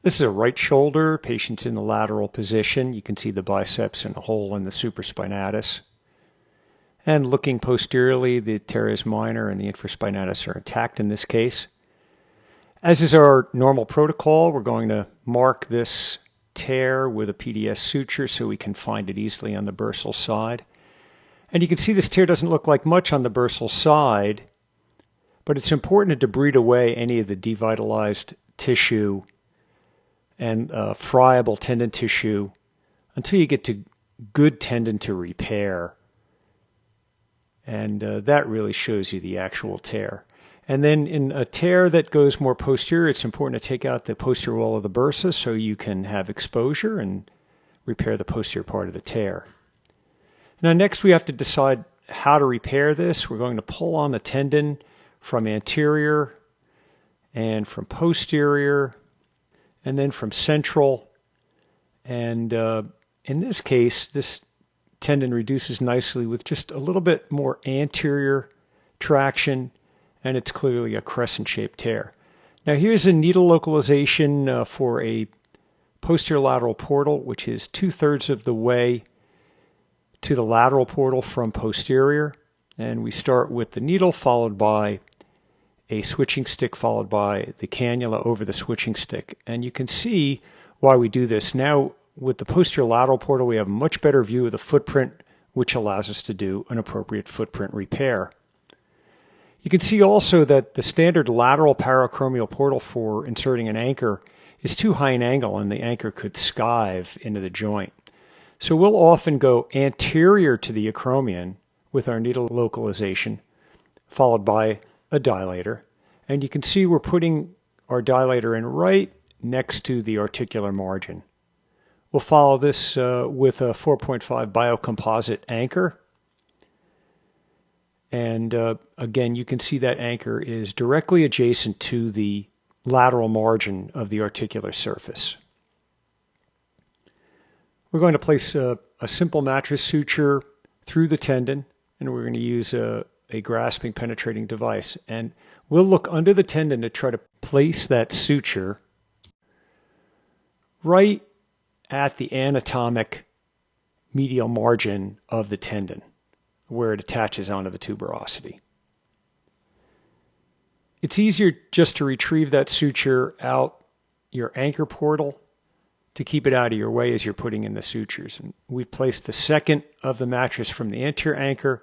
This is a right shoulder. Patient's in the lateral position. You can see the biceps and a hole in the supraspinatus. And looking posteriorly, the teres minor and the infraspinatus are intact in this case. As is our normal protocol, we're going to mark this tear with a PDS suture so we can find it easily on the bursal side. And you can see this tear doesn't look like much on the bursal side, but it's important to debride away any of the devitalized tissue and friable tendon tissue until you get to good tendon to repair. And that really shows you the actual tear. And then in a tear that goes more posterior, it's important to take out the posterior wall of the bursa so you can have exposure and repair the posterior part of the tear. Now next we have to decide how to repair this. We're going to pull on the tendon from anterior and from posterior and then from central. And in this case, this tendon reduces nicely with just a little bit more anterior traction, and it's clearly a crescent-shaped tear. Now here's a needle localization for a posterior lateral portal, which is 2/3 of the way to the lateral portal from posterior. And we start with the needle followed by a switching stick followed by the cannula over the switching stick. And you can see why we do this. Now with the posterior lateral portal, we have a much better view of the footprint, which allows us to do an appropriate footprint repair. You can see also that the standard lateral paracromial portal for inserting an anchor is too high an angle and the anchor could skive into the joint. So we'll often go anterior to the acromion with our needle localization, followed by a dilator. And you can see we're putting our dilator in right next to the articular margin. We'll follow this with a 4.5 biocomposite anchor. And again, you can see that anchor is directly adjacent to the lateral margin of the articular surface. We're going to place a simple mattress suture through the tendon, and we're going to use a grasping penetrating device. And we'll look under the tendon to try to place that suture right at the anatomic medial margin of the tendon, where it attaches onto the tuberosity. It's easier just to retrieve that suture out your anchor portal to keep it out of your way as you're putting in the sutures. And we've placed the second of the mattress from the anterior anchor.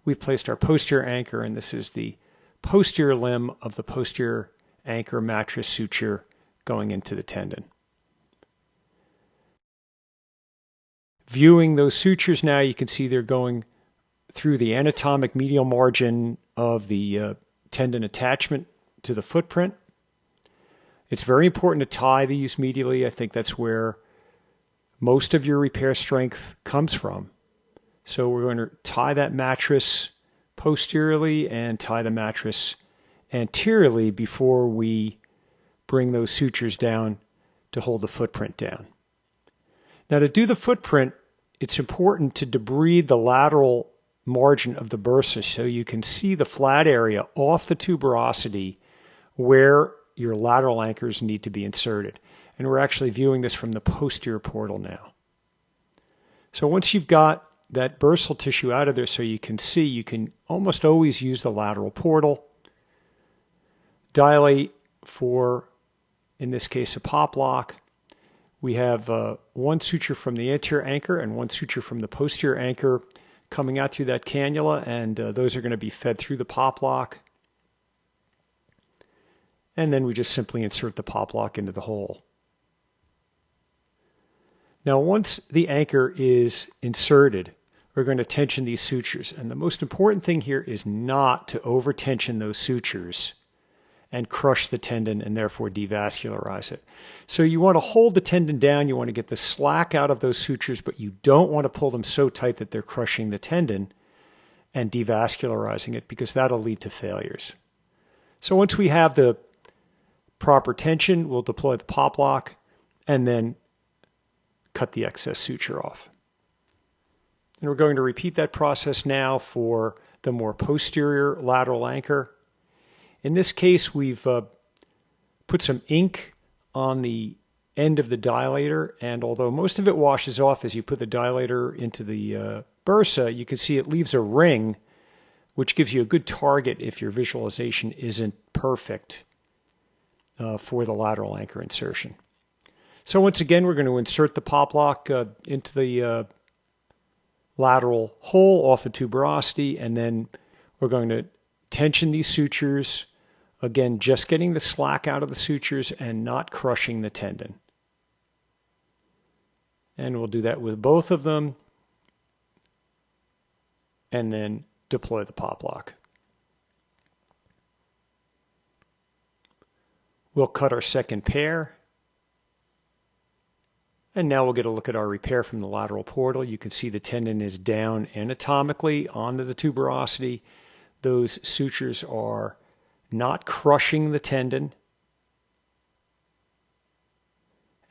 We've placed our posterior anchor, and this is the posterior limb of the posterior anchor mattress suture going into the tendon. Viewing those sutures now, you can see they're going through the anatomic medial margin of the tendon attachment to the footprint. It's very important to tie these medially. I think that's where most of your repair strength comes from. So we're going to tie that mattress posteriorly and tie the mattress anteriorly before we bring those sutures down to hold the footprint down. Now to do the footprint, it's important to debride the lateral margin of the bursa so you can see the flat area off the tuberosity where your lateral anchors need to be inserted. And we're actually viewing this from the posterior portal now. So once you've got that bursal tissue out of there so you can see, you can almost always use the lateral portal. Dilate for, in this case, a pop lock. We have one suture from the anterior anchor and one suture from the posterior anchor coming out through that cannula, and those are going to be fed through the pop lock. And then we just simply insert the pop lock into the hole. Now once the anchor is inserted, we're going to tension these sutures. And the most important thing here is not to over-tension those sutures and crush the tendon and therefore devascularize it. So you want to hold the tendon down, you want to get the slack out of those sutures, but you don't want to pull them so tight that they're crushing the tendon and devascularizing it, because that'll lead to failures. So once we have the proper tension, we'll deploy the pop lock and then cut the excess suture off. And we're going to repeat that process now for the more posterior lateral anchor. In this case, we've put some ink on the end of the dilator, and although most of it washes off as you put the dilator into the bursa, you can see it leaves a ring, which gives you a good target if your visualization isn't perfect for the lateral anchor insertion. So once again, we're going to insert the pop lock into the lateral hole off the tuberosity, and then we're going to tension these sutures. Again, just getting the slack out of the sutures and not crushing the tendon. And we'll do that with both of them, and then deploy the pop lock. We'll cut our second pair. And now we'll get a look at our repair from the lateral portal. You can see the tendon is down anatomically onto the tuberosity. Those sutures are not crushing the tendon.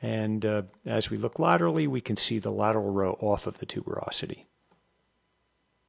And as we look laterally, we can see the lateral row off of the tuberosity.